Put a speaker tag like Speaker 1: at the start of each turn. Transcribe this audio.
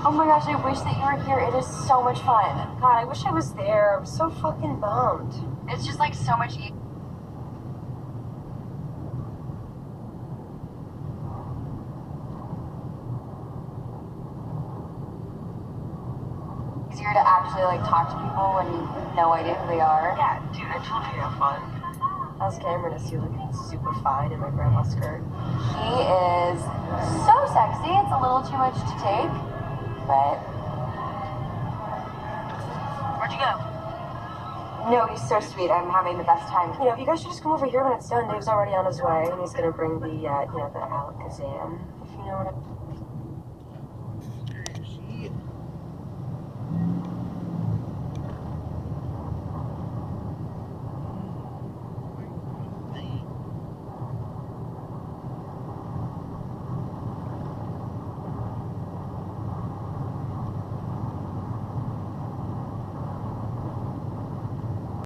Speaker 1: Oh my gosh, I wish that you were here. It is so much fun.
Speaker 2: God, I wish I was there. I'm so fucking bummed.
Speaker 1: It's just like so much easier. Easier to actually like talk to people when you have no idea who they are.
Speaker 2: Yeah, dude, I told you to have fun. How's Cameron? Is he looking super fine in my grandma skirt?
Speaker 1: He is so sexy. It's a little too much to take, but
Speaker 2: Where'd you go?
Speaker 1: no, he's so sweet. I'm having the best time.
Speaker 2: You know, you guys should just come over here when it's done. Dave's already on his way, and he's gonna bring the, the Alakazam, if you know what I mean.